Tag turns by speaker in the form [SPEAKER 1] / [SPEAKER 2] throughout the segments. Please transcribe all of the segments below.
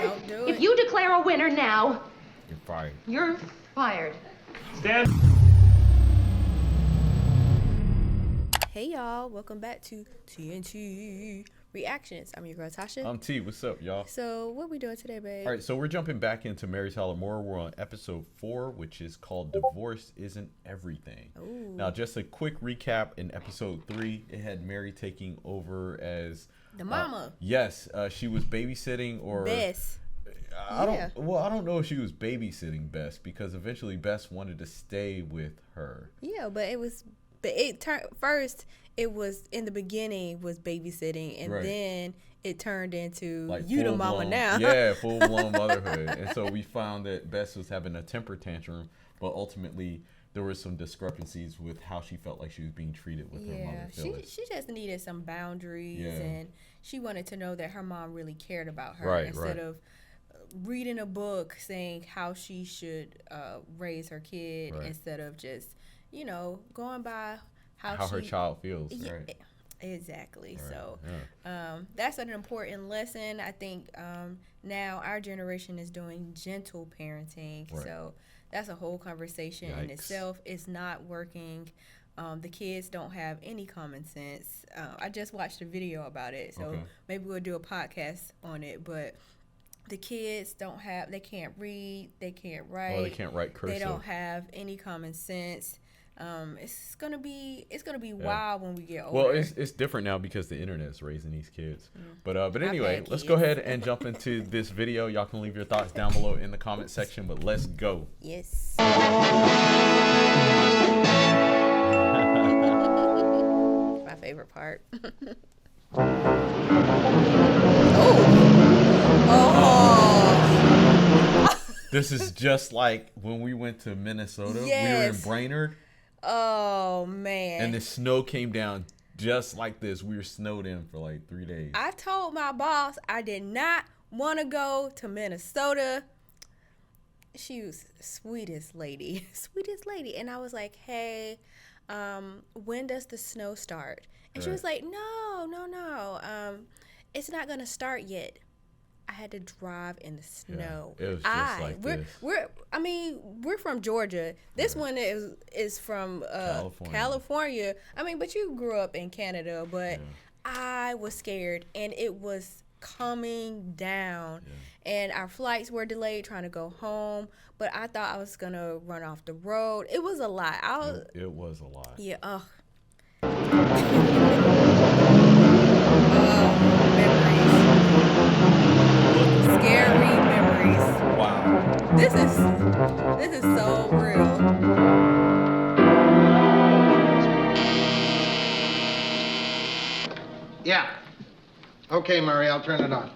[SPEAKER 1] Don't do it.
[SPEAKER 2] If you declare a winner now,
[SPEAKER 3] You're fired.
[SPEAKER 2] you're fired.
[SPEAKER 4] Stand.
[SPEAKER 1] Hey y'all, welcome back to TNT Reactions. I'm your girl Tasha.
[SPEAKER 3] I'm T. What's up, y'all?
[SPEAKER 1] So what we doing today, babe?
[SPEAKER 3] All right, so we're jumping back into Mary Tyler Moore. We're on episode 4, which is called Divorce Isn't Everything.
[SPEAKER 1] Ooh.
[SPEAKER 3] Now, just a quick recap. In episode 3, it had Mary taking over as
[SPEAKER 1] The mama.
[SPEAKER 3] Yes, she was babysitting or
[SPEAKER 1] Bess.
[SPEAKER 3] I don't know if she was babysitting Bess, because eventually Bess wanted to stay with her.
[SPEAKER 1] Yeah, but it was in the beginning was babysitting, and
[SPEAKER 3] Right.
[SPEAKER 1] then it turned into
[SPEAKER 3] Like
[SPEAKER 1] you the
[SPEAKER 3] full
[SPEAKER 1] mama
[SPEAKER 3] blown,
[SPEAKER 1] now.
[SPEAKER 3] Yeah, full blown motherhood. And so we found that Bess was having a temper tantrum, but ultimately there were some discrepancies with how she felt like she was being treated with her mother, Phyllis.
[SPEAKER 1] She just needed some boundaries,
[SPEAKER 3] Yeah.
[SPEAKER 1] and she wanted to know that her mom really cared about her
[SPEAKER 3] Right,
[SPEAKER 1] instead
[SPEAKER 3] right.
[SPEAKER 1] of reading a book saying how she should raise her kid,
[SPEAKER 3] Right.
[SPEAKER 1] instead of just going by
[SPEAKER 3] How her child feels,
[SPEAKER 1] Yeah,
[SPEAKER 3] right?
[SPEAKER 1] exactly.
[SPEAKER 3] Right,
[SPEAKER 1] So
[SPEAKER 3] yeah.
[SPEAKER 1] that's an important lesson. I think now our generation is doing gentle parenting.
[SPEAKER 3] Right.
[SPEAKER 1] So that's a whole conversation in
[SPEAKER 3] Yikes.
[SPEAKER 1] itself. It's not working. The kids don't have any common sense. I just watched a video about it, so
[SPEAKER 3] Okay.
[SPEAKER 1] maybe we'll do a podcast on it. But the kids they can't read, they can't write.
[SPEAKER 3] Or they can't write cursive.
[SPEAKER 1] They don't have any common sense. It's gonna be wild when we get older.
[SPEAKER 3] Well, it's different now because the internet is raising these kids. But anyway,
[SPEAKER 1] had
[SPEAKER 3] let's go
[SPEAKER 1] kids.
[SPEAKER 3] ahead and jump into this video. Y'all can leave your thoughts down below in the comment section, but let's go.
[SPEAKER 1] Yes. My favorite part. Oh.
[SPEAKER 3] This is just like when we went to Minnesota. We were in
[SPEAKER 1] Yes.
[SPEAKER 3] Brainerd,
[SPEAKER 1] Oh man.
[SPEAKER 3] and the snow came down just like this. We were snowed in for like 3 days.
[SPEAKER 1] I told my boss I did not want to go to Minnesota. She was the sweetest lady, and I was like, "Hey, when does the snow start?" And she was like, "No, it's not gonna start yet." I had to drive in the snow.
[SPEAKER 3] it was just like this.
[SPEAKER 1] We're from Georgia. This one is from California. I mean, but you grew up in Canada, but I was scared, and it was coming down, and our flights were delayed trying to go home, but I thought I was gonna run off the road. It was a lot.
[SPEAKER 3] It was a lot.
[SPEAKER 1] Yeah, ugh. Memories. Scary memories.
[SPEAKER 3] Wow.
[SPEAKER 1] This is so real.
[SPEAKER 5] Yeah. Okay, Murray, I'll turn it on.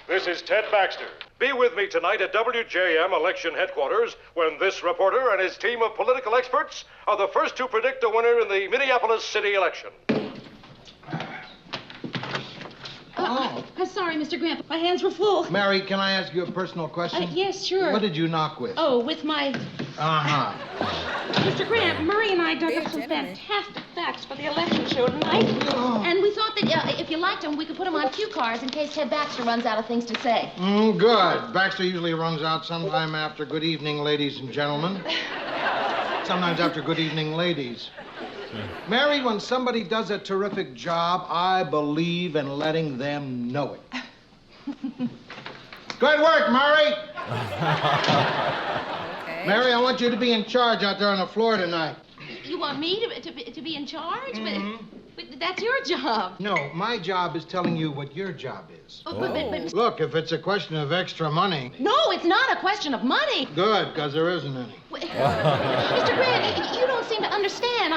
[SPEAKER 4] This is Ted Baxter. Be with me tonight at WJM election headquarters when this reporter and his team of political experts are the first to predict a winner in the Minneapolis city election.
[SPEAKER 6] Sorry, Mr. Grant. My hands were full.
[SPEAKER 5] Mary, can I ask you a personal question?
[SPEAKER 6] Yes, sure.
[SPEAKER 5] What did you knock with?
[SPEAKER 6] Oh, with my...
[SPEAKER 5] Uh-huh.
[SPEAKER 6] Mr. Grant, Murray and I dug
[SPEAKER 1] Dear
[SPEAKER 6] up some
[SPEAKER 1] gentlemen.
[SPEAKER 6] fantastic facts for the election show tonight.
[SPEAKER 2] And we thought that if you liked them, we could put them on cue cards in case Ted Baxter runs out of things to say.
[SPEAKER 5] Good. Baxter usually runs out sometime after good evening, ladies and gentlemen. Sometimes after good evening, ladies. Mary, when somebody does a terrific job, I believe in letting them know it. Good work, Murray.
[SPEAKER 1] Okay.
[SPEAKER 5] Mary, I want you to be in charge out there on the floor tonight.
[SPEAKER 6] You want me to be in charge? But that's your job.
[SPEAKER 5] No, my job is telling you what your job is.
[SPEAKER 6] But
[SPEAKER 5] Look, if it's a question of extra money,
[SPEAKER 6] no, it's not a question of money.
[SPEAKER 5] good, because there isn't any.
[SPEAKER 6] Mr. Grant, you don't seem to understand.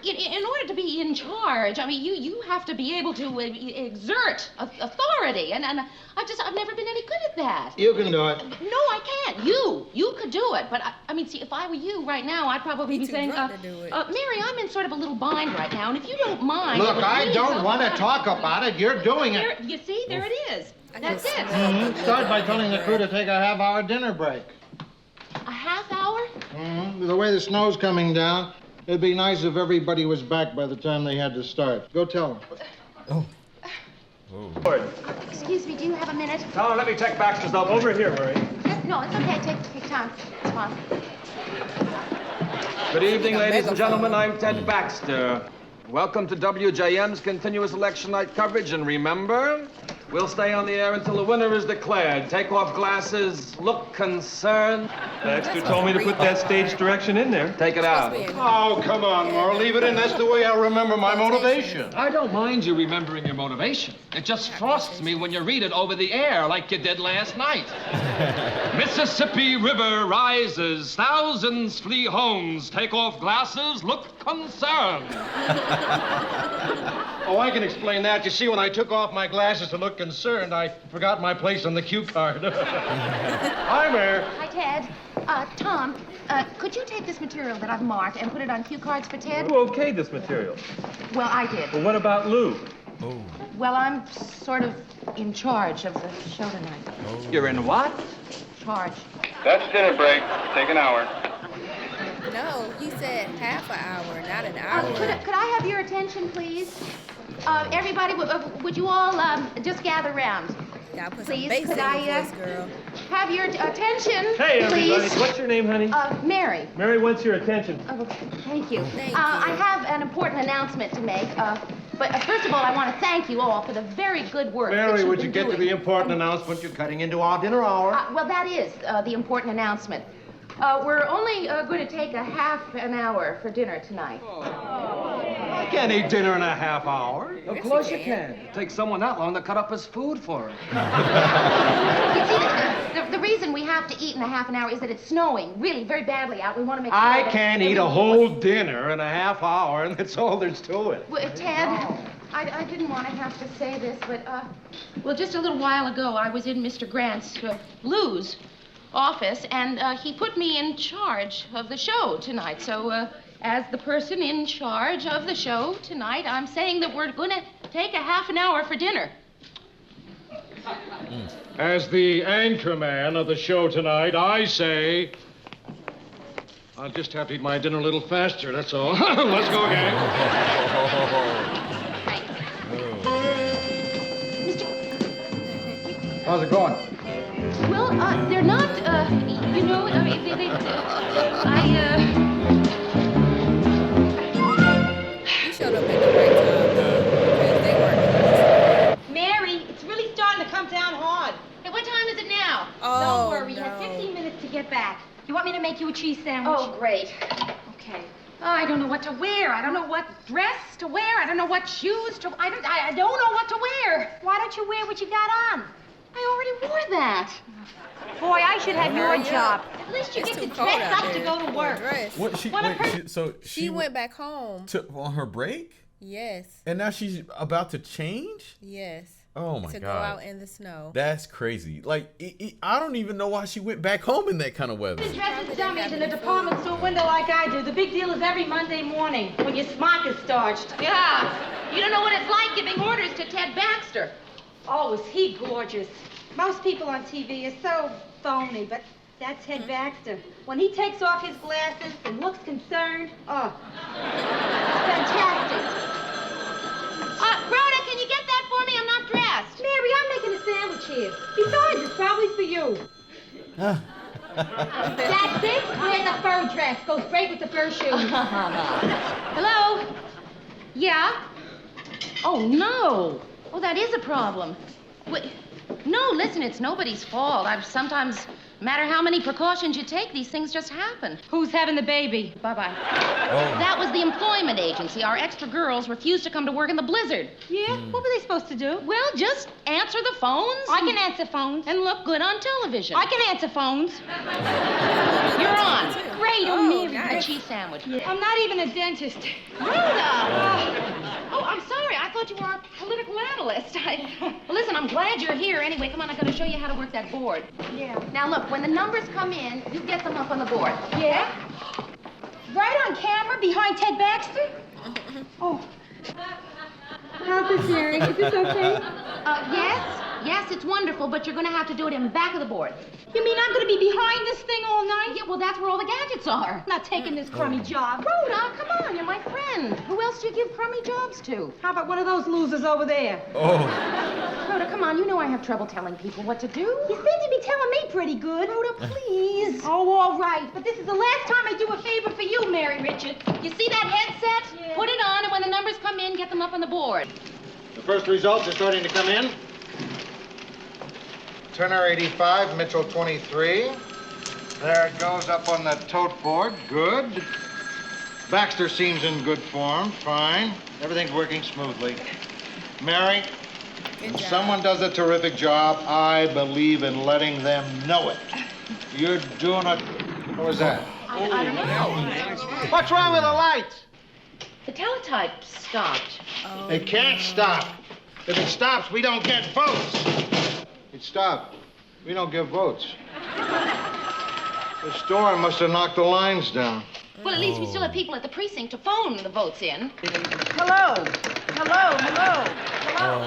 [SPEAKER 6] In order to be in charge, you have to be able to exert authority, and I've never been any good at that.
[SPEAKER 5] You can do it.
[SPEAKER 6] No, I can't. You could do it, but see, if I were you right now, I'd probably be
[SPEAKER 1] too
[SPEAKER 6] saying,
[SPEAKER 1] drunk to do it.
[SPEAKER 6] Mary, I'm in sort of a little bind right now, and if you don't mind,
[SPEAKER 5] Look,
[SPEAKER 6] it would
[SPEAKER 5] I
[SPEAKER 6] really
[SPEAKER 5] don't
[SPEAKER 6] help
[SPEAKER 5] want to
[SPEAKER 6] us.
[SPEAKER 5] talk about it. You're doing it.
[SPEAKER 6] There, you see, there it is. That's
[SPEAKER 1] just
[SPEAKER 6] it.
[SPEAKER 1] smell the
[SPEAKER 5] Start by
[SPEAKER 1] liquor
[SPEAKER 5] telling the
[SPEAKER 1] in
[SPEAKER 5] crew to take a half-hour dinner break.
[SPEAKER 6] A half hour?
[SPEAKER 5] The way the snow's coming down, it'd be nice if everybody was back by the time they had to start. Go tell them.
[SPEAKER 6] Excuse me, do you have a minute?
[SPEAKER 7] Tell her, let me check Baxter's open.
[SPEAKER 8] Over here, Murray.
[SPEAKER 6] No, it's okay. Take time. It's fine.
[SPEAKER 7] Good evening, ladies and gentlemen. I'm Ted Baxter. Welcome to WJM's continuous election night coverage. And remember, we'll stay on the air until the winner is declared. Take off glasses, look concerned.
[SPEAKER 8] Baxter told me to put that stage direction in there.
[SPEAKER 7] Take it out.
[SPEAKER 5] Oh, come on, Merle. Leave it in. That's the way I remember my motivation.
[SPEAKER 7] I don't mind you remembering your motivation. It just frosts me when you read it over the air like you did last night. Mississippi River rises, thousands flee homes. Take off glasses, look concerned.
[SPEAKER 5] Oh, I can explain that. You see, when I took off my glasses to look concerned, I forgot my place on the cue card. Hi, Mayor.
[SPEAKER 6] Hi, Ted. Tom, could you take this material that I've marked and put it on cue cards for Ted?
[SPEAKER 8] Who okayed this material?
[SPEAKER 6] Well, I did.
[SPEAKER 8] Well, what about Lou?
[SPEAKER 3] Oh.
[SPEAKER 6] Well, I'm sort of in charge of the show tonight.
[SPEAKER 3] Oh.
[SPEAKER 7] You're in what?
[SPEAKER 6] Charge.
[SPEAKER 9] That's dinner break. Take an hour.
[SPEAKER 1] No, he said half an hour, not an hour.
[SPEAKER 6] Could I have your attention, please? Everybody, would you all just gather around?
[SPEAKER 1] Gotta put
[SPEAKER 6] Please,
[SPEAKER 1] some bass
[SPEAKER 6] could
[SPEAKER 1] in
[SPEAKER 6] I,
[SPEAKER 1] your voice, girl.
[SPEAKER 6] Have your attention,
[SPEAKER 8] Hey, everybody.
[SPEAKER 6] please.
[SPEAKER 8] What's your name, honey?
[SPEAKER 6] Mary.
[SPEAKER 8] Mary wants your attention.
[SPEAKER 6] Oh, thank you.
[SPEAKER 1] Thank
[SPEAKER 6] I
[SPEAKER 1] you.
[SPEAKER 6] have an important announcement to make. But first of all, I want to thank you all for the very good work that
[SPEAKER 5] Mary,
[SPEAKER 6] you've
[SPEAKER 5] would
[SPEAKER 6] been
[SPEAKER 5] you get to
[SPEAKER 6] doing.
[SPEAKER 5] the important announcement? You're cutting into our dinner hour.
[SPEAKER 6] Well, that is the important announcement. We're only going to take a half an hour for dinner tonight.
[SPEAKER 5] I can't eat dinner in a half hour.
[SPEAKER 7] Of course you can. It takes someone that long to cut up his food for him.
[SPEAKER 6] You see, the reason we have to eat in a half an hour is that it's snowing really very badly out. We want to make sure
[SPEAKER 5] I
[SPEAKER 6] that
[SPEAKER 5] can't eat a whole dinner in a half hour, and that's all there's to it.
[SPEAKER 6] Well, Ted, I didn't want to have to say this, but, well, just a little while ago, I was in Mr. Grant's, Lou's office, and he put me in charge of the show tonight. So, as the person in charge of the show tonight, I'm saying that we're going to take a half an hour for dinner.
[SPEAKER 5] As the anchorman of the show tonight, I say... I'll just have to eat my dinner a little faster, that's all. Let's go again. How's it going?
[SPEAKER 6] Well, they're not, you know, I mean,
[SPEAKER 1] You showed up at the right time, though, because they weren't.
[SPEAKER 10] Mary, it's really starting to come down hard.
[SPEAKER 6] Hey, what time is it now?
[SPEAKER 1] Oh,
[SPEAKER 10] Don't worry, we have 15 minutes to get back. You want me to make you a cheese sandwich?
[SPEAKER 6] Oh, great.
[SPEAKER 10] Okay. Oh, I don't know what to wear. I don't know what dress to wear. I don't know what shoes to... I don't know what to wear. Why don't you wear what you got on?
[SPEAKER 6] I already wore that.
[SPEAKER 10] Boy, I should have your
[SPEAKER 1] Hurry
[SPEAKER 10] job.
[SPEAKER 1] up.
[SPEAKER 10] At least you
[SPEAKER 1] It's
[SPEAKER 10] get
[SPEAKER 1] too
[SPEAKER 10] to
[SPEAKER 1] cold
[SPEAKER 10] dress
[SPEAKER 1] out
[SPEAKER 10] up to
[SPEAKER 1] there
[SPEAKER 10] go to
[SPEAKER 1] for a
[SPEAKER 10] work.
[SPEAKER 1] dress.
[SPEAKER 3] What she
[SPEAKER 10] What a
[SPEAKER 3] wait, so
[SPEAKER 1] She went back home.
[SPEAKER 3] on her break,
[SPEAKER 1] Yes.
[SPEAKER 3] and now she's about to change.
[SPEAKER 1] Yes.
[SPEAKER 3] Oh my
[SPEAKER 1] To
[SPEAKER 3] god,
[SPEAKER 1] go out in the snow.
[SPEAKER 3] that's crazy. Like I don't even know why she went back home in that kind of weather.
[SPEAKER 10] Dresses dummies in a department store window like I do. The big deal is every Monday morning when your smock is starched.
[SPEAKER 6] Yeah. You don't know what it's like giving orders to Ted Baxter.
[SPEAKER 10] Oh, is he gorgeous. Most people on TV are so phony, but that's Ted Baxter. When he takes off his glasses and looks concerned, oh, fantastic.
[SPEAKER 6] Rhoda, can you get that for me? I'm not dressed.
[SPEAKER 10] Mary, I'm making a sandwich here. Besides, it's probably for you. That's it. Wear the fur dress. Goes great with the fur shoes.
[SPEAKER 6] Hello? Yeah? Oh, no. Oh, that is a problem. Wait, no, listen, it's nobody's fault. Sometimes, no matter how many precautions you take, these things just happen.
[SPEAKER 10] Who's having the baby?
[SPEAKER 6] Bye-bye.
[SPEAKER 3] Oh.
[SPEAKER 6] That was the employment agency. Our extra girls refused to come to work in the blizzard.
[SPEAKER 10] Yeah? What were they supposed to do?
[SPEAKER 6] Well, just answer the phones.
[SPEAKER 10] I can answer phones.
[SPEAKER 6] And look good on television.
[SPEAKER 10] I can answer phones.
[SPEAKER 6] You're on.
[SPEAKER 10] Great,
[SPEAKER 1] Oh,
[SPEAKER 10] Mary.
[SPEAKER 1] nice.
[SPEAKER 6] A cheese sandwich.
[SPEAKER 10] I'm not even a dentist.
[SPEAKER 6] Rhoda! Oh, I'm sorry. I thought you were a political analyst. Well, listen, I'm glad you're here. Anyway, come on, I'm going to show you how to work that board.
[SPEAKER 10] Yeah.
[SPEAKER 6] Now, look, when the numbers come in, you get them up on the board.
[SPEAKER 10] Yeah? Right on camera behind Ted Baxter? Oh. How's this, Mary? Is this okay?
[SPEAKER 6] Yes? Yes, it's wonderful, but you're going to have to do it in back of the board.
[SPEAKER 10] You mean I'm going to be behind this thing all night?
[SPEAKER 6] Yeah, well, that's where all the gadgets are.
[SPEAKER 10] Not taking this crummy job.
[SPEAKER 6] Rhoda, come on, you're my friend. Who else do you give crummy jobs to?
[SPEAKER 10] How about one of those losers over there?
[SPEAKER 3] Oh.
[SPEAKER 6] Rhoda, come on, you know I have trouble telling people what to do.
[SPEAKER 10] You seem to be telling me pretty good.
[SPEAKER 6] Rhoda, please.
[SPEAKER 10] Oh, all right. But this is the last time I do a favor for you, Mary Richards.
[SPEAKER 6] You see that headset?
[SPEAKER 10] Yeah.
[SPEAKER 6] Put it on, and when the numbers come in, get them up on the board.
[SPEAKER 5] The first results are starting to come in. Turner 85, Mitchell 23. There it goes up on the tote board. Good. Baxter seems in good form. Fine. Everything's working smoothly. Mary, when someone does a terrific job, I believe in letting them know it. You're doing a... What was that?
[SPEAKER 6] I don't know.
[SPEAKER 5] What's wrong with the lights?
[SPEAKER 6] The teletype stopped.
[SPEAKER 5] It can't stop. If it stops, we don't get votes. It stopped. We don't give votes. The storm must have knocked the lines down.
[SPEAKER 6] Well, at least we still have people at the precinct to phone the votes in.
[SPEAKER 10] Hello. Hello. Hello.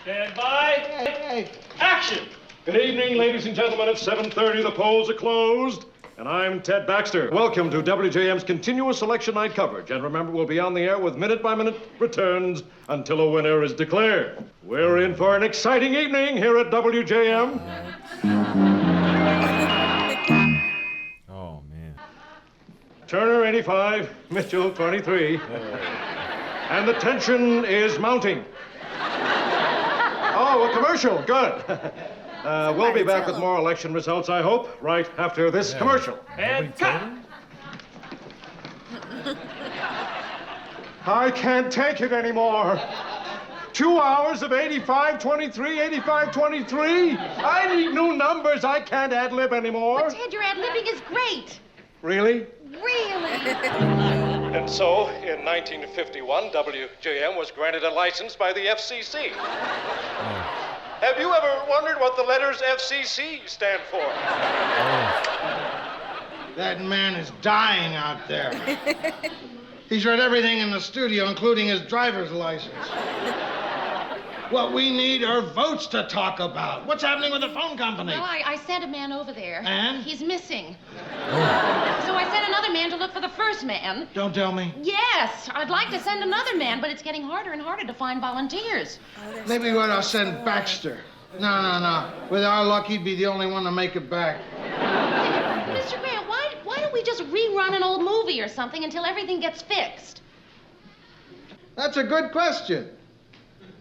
[SPEAKER 4] Stand by.
[SPEAKER 5] Hey.
[SPEAKER 4] Action! Good evening, ladies and gentlemen. At 7:30, the polls are closed. And I'm Ted Baxter. Welcome to WJM's continuous election night coverage. And remember, we'll be on the air with minute-by-minute returns until a winner is declared. We're in for an exciting evening here at WJM.
[SPEAKER 3] Oh, man.
[SPEAKER 4] Turner 85, Mitchell 23. And the tension is mounting. Oh, a commercial. Good. We'll be back with more election results, I hope, right after this commercial. And cut! I can't take it anymore. 2 hours of 85-23, 85-23. I need new numbers. I can't ad-lib anymore.
[SPEAKER 6] But, Ted, your ad-libbing is great.
[SPEAKER 4] Really?
[SPEAKER 6] Really?
[SPEAKER 4] And so, in 1951, WJM was granted a license by the FCC. Have you ever wondered what the letters FCC stand for?
[SPEAKER 5] That man is dying out there. He's read everything in the studio, including his driver's license. What we need are votes to talk about. What's happening with the phone company?
[SPEAKER 6] Well, I sent a man over there.
[SPEAKER 5] And?
[SPEAKER 6] He's missing. So I sent another man to look for the first man.
[SPEAKER 5] Don't tell me.
[SPEAKER 6] Yes, I'd like to send another man, but it's getting harder and harder to find volunteers.
[SPEAKER 5] Maybe we ought to send Baxter. No. With our luck, he'd be the only one to make it back.
[SPEAKER 6] Mr. Grant, why don't we just rerun an old movie or something until everything gets fixed?
[SPEAKER 5] That's a good question.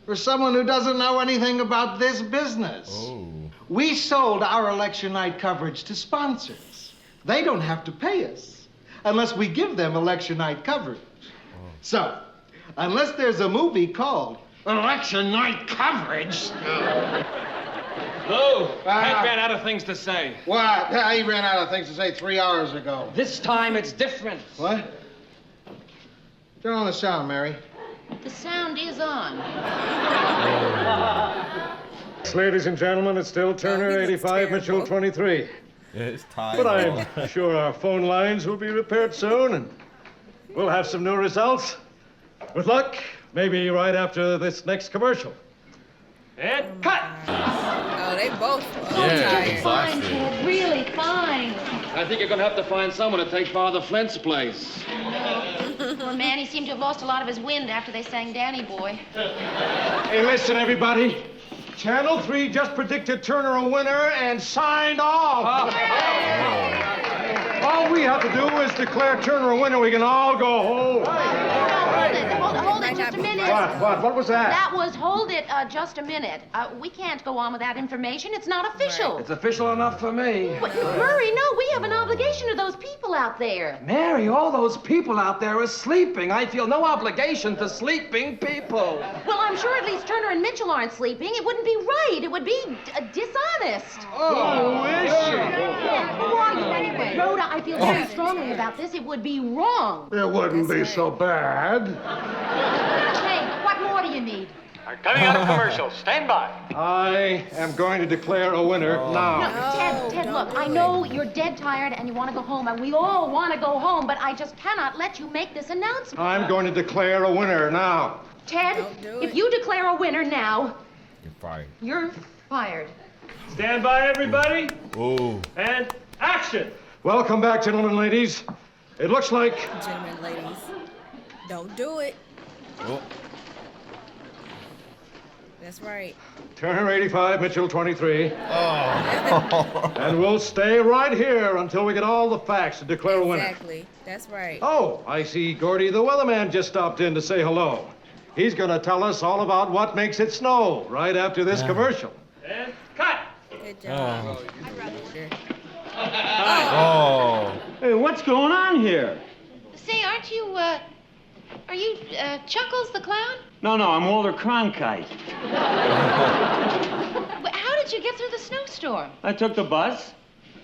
[SPEAKER 5] For someone who doesn't know anything about this business.
[SPEAKER 3] Oh.
[SPEAKER 5] We sold our election night coverage to sponsors. They don't have to pay us unless we give them election night coverage. So, unless there's a movie called Election Night Coverage...
[SPEAKER 7] Lou, Ted ran out of things to say.
[SPEAKER 5] What? He ran out of things to say 3 hours ago.
[SPEAKER 7] This time it's different.
[SPEAKER 5] What? Turn on the sound, Mary.
[SPEAKER 6] The sound is on.
[SPEAKER 4] Ladies and gentlemen, it's still Turner 85, Mitchell 23.
[SPEAKER 3] Yeah, it's tied.
[SPEAKER 4] But I'm sure our phone lines will be repaired soon, and we'll have some new results. With luck, maybe right after this next commercial. And cut!
[SPEAKER 1] Oh, they both
[SPEAKER 3] Yeah,
[SPEAKER 6] Fine,
[SPEAKER 3] exactly.
[SPEAKER 6] Ted, really fine.
[SPEAKER 7] I think you're going to have to find someone to take Father Flint's place.
[SPEAKER 6] Poor man, he seemed to have lost a lot of his wind after they sang Danny Boy.
[SPEAKER 4] Hey, listen, everybody. Channel 3 just predicted Turner a winner and signed off. All we have to do is declare Turner a winner. We can all go home.
[SPEAKER 6] Hold it just a minute.
[SPEAKER 4] What was that?
[SPEAKER 6] That was, hold it just a minute. We can't go on with that information. It's not official.
[SPEAKER 7] It's official enough for me.
[SPEAKER 6] But, Murray, no, we have an obligation to those people out there.
[SPEAKER 7] Mary, all those people out there are sleeping. I feel no obligation to sleeping people.
[SPEAKER 6] Well, I'm sure at least Turner and Mitchell aren't sleeping. It wouldn't be right. It would be dishonest.
[SPEAKER 4] Oh, is she?
[SPEAKER 6] Who are you anyway? Rhoda, I feel very strongly about this. It would be wrong.
[SPEAKER 5] It wouldn't be so bad.
[SPEAKER 6] Hey, what more do you need?
[SPEAKER 8] Coming out of commercial. Stand by.
[SPEAKER 4] I am going to declare a winner now.
[SPEAKER 6] No, Ted, look, I know you're dead tired and you want to go home, and we all want to go home, but I just cannot let you make this announcement.
[SPEAKER 4] I'm going to declare a winner now.
[SPEAKER 6] Ted, if you declare a winner now,
[SPEAKER 3] You're fired.
[SPEAKER 6] You're fired.
[SPEAKER 8] Stand by, everybody.
[SPEAKER 3] Oh.
[SPEAKER 8] And action.
[SPEAKER 4] Welcome back, gentlemen and ladies. It looks like...
[SPEAKER 1] Gentlemen and ladies, don't do it.
[SPEAKER 3] Oh.
[SPEAKER 1] That's right.
[SPEAKER 4] Turner 85, Mitchell 23.
[SPEAKER 3] Oh.
[SPEAKER 4] And we'll stay right here until we get all the facts to declare a winner.
[SPEAKER 1] Exactly. That's right.
[SPEAKER 4] Oh, I see Gordy the weatherman just stopped in to say hello. He's going to tell us all about what makes it snow right after this commercial.
[SPEAKER 8] And cut.
[SPEAKER 1] Good job.
[SPEAKER 3] Oh.
[SPEAKER 8] Hey, what's going on here?
[SPEAKER 6] Say, aren't you, are you, Chuckles the Clown?
[SPEAKER 8] No, I'm Walter Cronkite.
[SPEAKER 6] How did you get through the snowstorm?
[SPEAKER 8] I took the bus.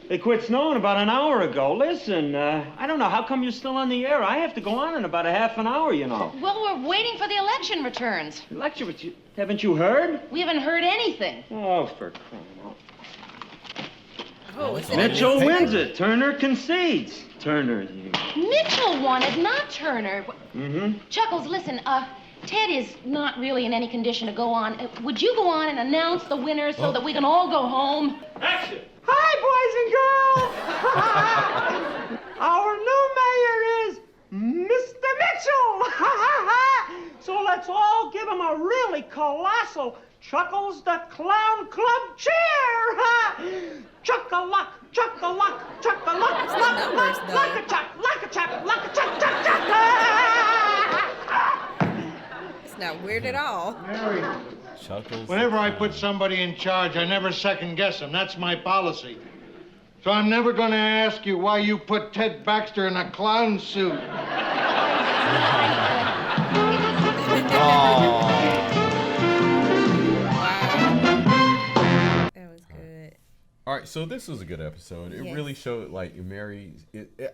[SPEAKER 8] It quit snowing about an hour ago. Listen, I don't know. How come you're still on the air? I have to go on in about a half an hour, you know.
[SPEAKER 6] Well, we're waiting for the election returns.
[SPEAKER 8] Lecture, but haven't you heard?
[SPEAKER 6] We haven't heard anything.
[SPEAKER 8] Oh, for crying out.
[SPEAKER 1] Oh, it's
[SPEAKER 8] Mitchell wins it. Turner concedes. Turner, you.
[SPEAKER 6] Mitchell won it, not Turner.
[SPEAKER 8] Mm-hmm.
[SPEAKER 6] Chuckles, listen, Ted is not really in any condition to go on. Would you go on and announce the winners so that we can all go home?
[SPEAKER 8] Action.
[SPEAKER 11] Hi, boys and girls! Our new mayor is Mr. Mitchell! So let's all give him a really colossal Chuckles the Clown Club cheer! Chuck-a-luck, chuck-a-luck, chuck-a-luck, luck-a-chuck, luck-a-chuck, luck-a-chuck, chuck-chuck!
[SPEAKER 1] It's not weird at all.
[SPEAKER 5] Mary,
[SPEAKER 3] Chuckles.
[SPEAKER 5] whenever I put somebody in charge, I never second guess them. That's my policy. So I'm never going to ask you why you put Ted Baxter in a clown suit.
[SPEAKER 1] That was good.
[SPEAKER 3] All right, so this was a good episode. It really showed, like, Mary.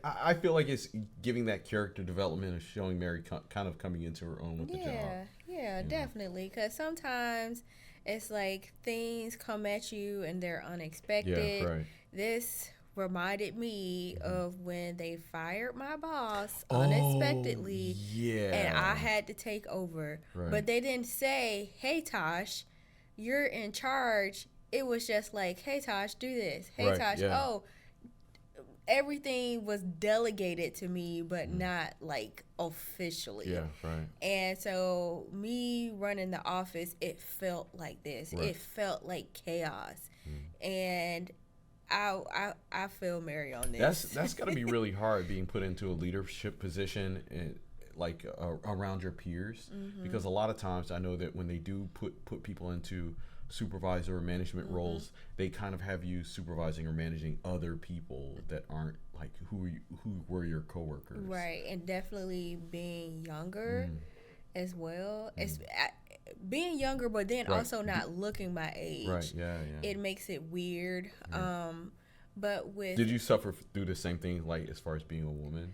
[SPEAKER 3] I feel like it's giving that character development and showing Mary kind of coming into her own with the job.
[SPEAKER 1] Yeah, definitely. Because sometimes it's like things come at you and they're unexpected.
[SPEAKER 3] Yeah, right.
[SPEAKER 1] This reminded me of when they fired my boss unexpectedly.
[SPEAKER 3] Yeah.
[SPEAKER 1] And I had to take over.
[SPEAKER 3] Right.
[SPEAKER 1] But they didn't say, hey, Tosh, you're in charge. It was just like, hey, Tosh, do this. Hey,
[SPEAKER 3] Right,
[SPEAKER 1] Tosh,
[SPEAKER 3] yeah.
[SPEAKER 1] everything was delegated to me, but not like officially.
[SPEAKER 3] Yeah, right.
[SPEAKER 1] And so me running the office, it felt like this.
[SPEAKER 3] Right.
[SPEAKER 1] It felt like chaos. And I feel Mary on this.
[SPEAKER 3] That's got to be really hard being put into a leadership position and like around your peers, because a lot of times I know that when they do put people into supervisor or management roles, they kind of have you supervising or managing other people that aren't like who were your coworkers.
[SPEAKER 1] Right, and definitely being younger as well. It's being younger, but then also not looking my age.
[SPEAKER 3] Right. Yeah.
[SPEAKER 1] It makes it weird. But with
[SPEAKER 3] Did you suffer through the same thing, like as far as being a woman?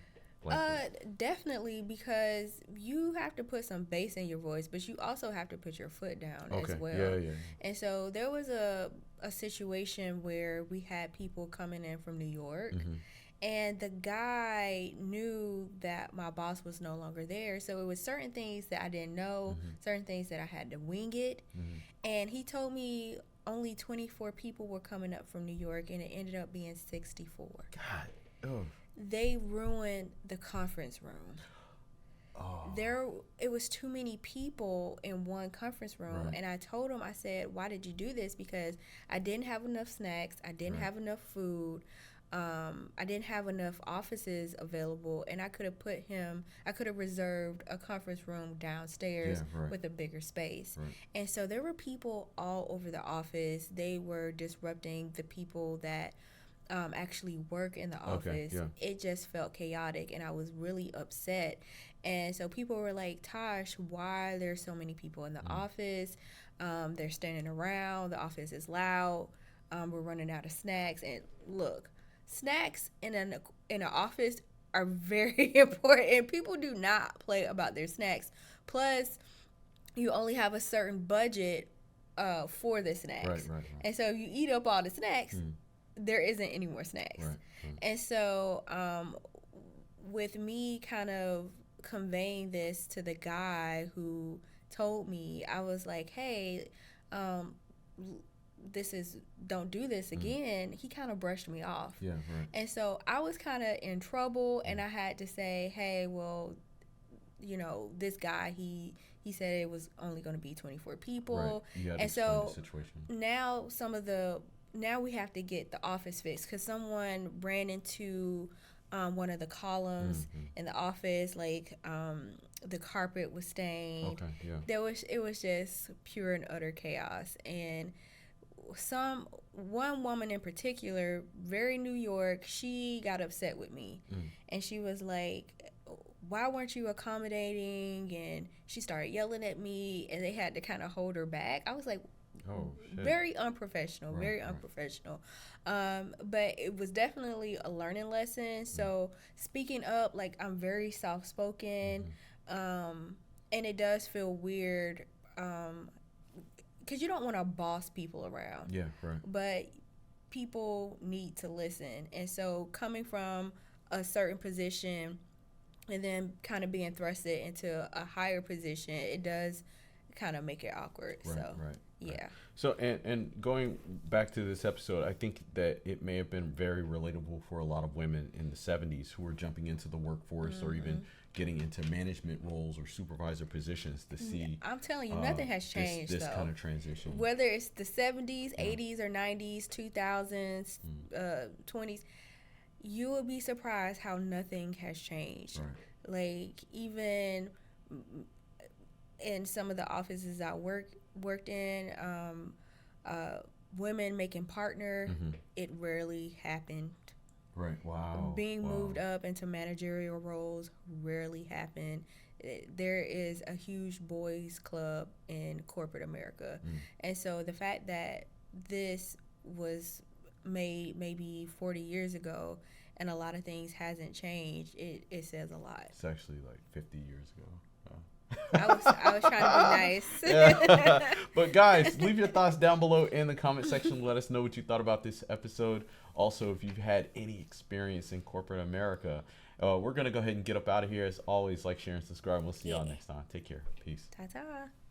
[SPEAKER 1] Definitely, because you have to put some bass in your voice, but you also have to put your foot down as well.
[SPEAKER 3] Yeah.
[SPEAKER 1] And so there was a situation where we had people coming in from New York, and the guy knew that my boss was no longer there. So it was certain things that I didn't know, certain things that I had to wing it. And he told me only 24 people were coming up from New York, and it ended up being 64.
[SPEAKER 3] God. Oh.
[SPEAKER 1] They ruined the conference room. It was too many people in one conference room. And I told him, I said, why did you do this? Because I didn't have enough snacks. I didn't have enough food. I didn't have enough offices available. And I could have reserved a conference room downstairs with a bigger space. And so there were people all over the office. They were disrupting the people that actually work in the office. It just felt chaotic, and I was really upset. And so people were like, Tosh, why are there so many people in the office? They're standing around. The office is loud. We're running out of snacks. And look, snacks in an office are very important, and people do not play about their snacks. Plus, you only have a certain budget for the snacks. Right. And so you eat up all the snacks, there isn't any more snacks. And so with me kind of conveying this to the guy who told me, I was like, hey, don't do this again, he kind of brushed me off.
[SPEAKER 3] Yeah, right.
[SPEAKER 1] And so I was kind of in trouble, and I had to say, hey, well, you know, this guy, he said it was only going to be 24 people.
[SPEAKER 3] Right. You had to
[SPEAKER 1] and
[SPEAKER 3] explain
[SPEAKER 1] so
[SPEAKER 3] the situation.
[SPEAKER 1] now we have to get the office fixed because someone ran into one of the columns in the office, like the carpet was stained.
[SPEAKER 3] Okay, yeah.
[SPEAKER 1] It was just pure and utter chaos. And one woman in particular, very New York, she got upset with me, and she was like, why weren't you accommodating? And she started yelling at me, and they had to kind of hold her back. I was like,
[SPEAKER 3] oh, shit.
[SPEAKER 1] very unprofessional,
[SPEAKER 3] Right,
[SPEAKER 1] very
[SPEAKER 3] right.
[SPEAKER 1] unprofessional. But it was definitely a learning lesson. So speaking up, like, I'm very soft-spoken, and it does feel weird, because you don't want to boss people around.
[SPEAKER 3] Yeah, right.
[SPEAKER 1] But people need to listen. And so coming from a certain position and then kind of being thrusted into a higher position, it does kind of make it awkward.
[SPEAKER 3] Right,
[SPEAKER 1] so,
[SPEAKER 3] right.
[SPEAKER 1] yeah.
[SPEAKER 3] So, and going back to this episode, I think that it may have been very relatable for a lot of women in the 70s who were jumping into the workforce or even getting into management roles or supervisor positions to see.
[SPEAKER 1] I'm telling you, nothing has changed,
[SPEAKER 3] this
[SPEAKER 1] though.
[SPEAKER 3] kind of transition.
[SPEAKER 1] Whether it's the 70s, 80s, or 90s, 2000s, 20s, you will be surprised how nothing has changed.
[SPEAKER 3] Right.
[SPEAKER 1] Like, even in some of the offices I worked in, women making partner, it rarely happened.
[SPEAKER 3] Right. Wow.
[SPEAKER 1] Being moved up into managerial roles rarely happened. There is a huge boys club in corporate America. And so the fact that this was made maybe 40 years ago and a lot of things hasn't changed, it says a lot.
[SPEAKER 3] It's actually like 50 years ago.
[SPEAKER 1] I was trying to be nice.
[SPEAKER 3] But guys, leave your thoughts down below in the comment section. Let us know what you thought about this episode. Also, if you've had any experience in corporate America. We're going to go ahead and get up out of here. As always, like, share, and subscribe. We'll see y'all next time. Take care. Peace.
[SPEAKER 1] Ta-ta.